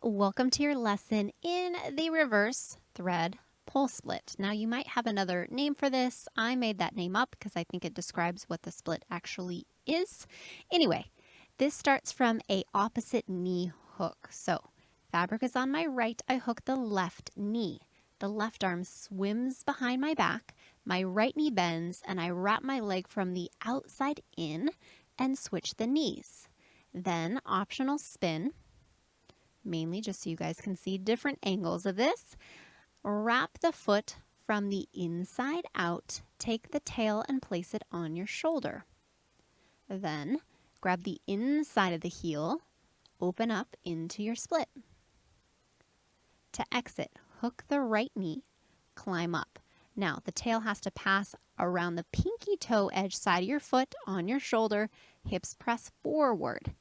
Welcome to your lesson in the reverse thread pole split. Now you might have another name for this. I made that name up because I think it describes what the split actually is. Anyway, this starts from a opposite knee hook. So fabric is on my right, I hook the left knee. The left arm swims behind my back, my right knee bends, and I wrap my leg from the outside in and switch the knees. Then optional spin, mainly just so you guys can see different angles of this. Wrap the foot from the inside out, take the tail and place it on your shoulder. Then grab the inside of the heel, open up into your split. To exit, hook the right knee, climb up. Now the tail has to pass around the pinky toe edge side of your foot on your shoulder, hips press forward.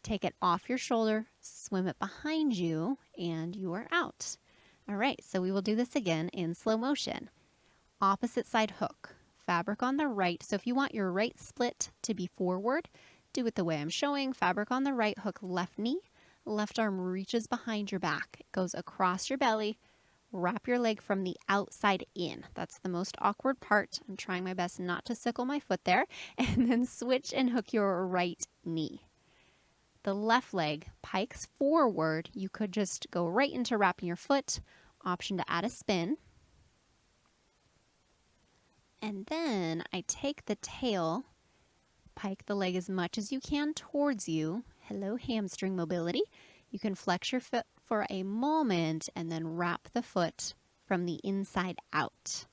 Take it off your shoulder, swim it behind you, and you are out. All right, so we will do this again in slow motion. Opposite side hook, fabric on the right. So if you want your right split to be forward, do it the way I'm showing. Fabric on the right, hook left knee, left arm reaches behind your back. It goes across your belly, wrap your leg from the outside in. That's the most awkward part. I'm trying my best not to sickle my foot there. And then switch and hook your right knee. The left leg pikes forward. You could just go right into wrapping your foot. Option to add a spin. And then I take the tail, pike the leg as much as you can towards you. Hello, hamstring mobility. You can flex your foot for a moment and then wrap the foot from the inside out.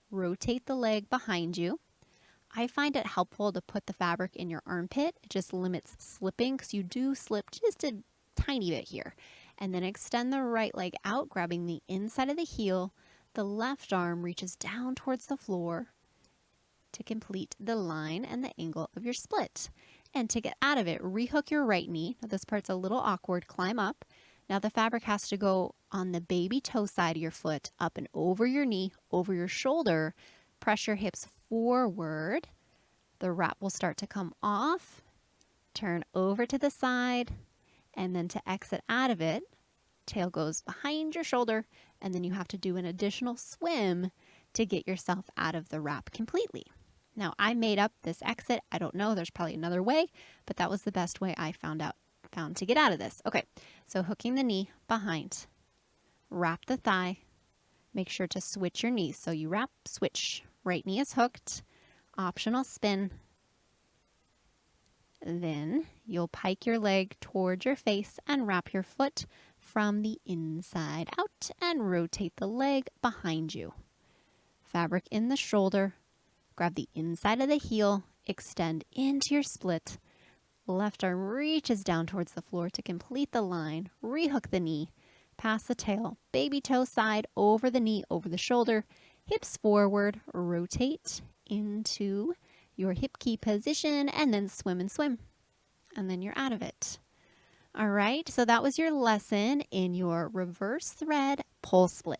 Rotate the leg behind you. I find it helpful to put the fabric in your armpit. It just limits slipping because you do slip just a tiny bit here. And then extend the right leg out, grabbing the inside of the heel. The left arm reaches down towards the floor to complete the line and the angle of your split. And to get out of it, rehook your right knee. Now this part's a little awkward. Climb up. Now the fabric has to go on the baby toe side of your foot, up and over your knee, over your shoulder. Press your hips forward. The wrap will start to come off, turn over to the side, and then to exit out of it, tail goes behind your shoulder, and then you have to do an additional swim to get yourself out of the wrap completely. Now, I made up this exit. I don't know, there's probably another way, but that was the best way I found to get out of this. Okay, so hooking the knee behind, wrap the thigh, make sure to switch your knees. So you wrap, switch, right knee is hooked, optional spin. Then you'll pike your leg towards your face and wrap your foot from the inside out and rotate the leg behind you. Fabric in the shoulder, grab the inside of the heel, extend into your split. Left arm reaches down towards the floor to complete the line, rehook the knee, pass the tail, baby toe side, over the knee, over the shoulder, hips forward, rotate into your hip key position, and then swim and swim. And then you're out of it. All right, so that was your lesson in your reverse thread pole split.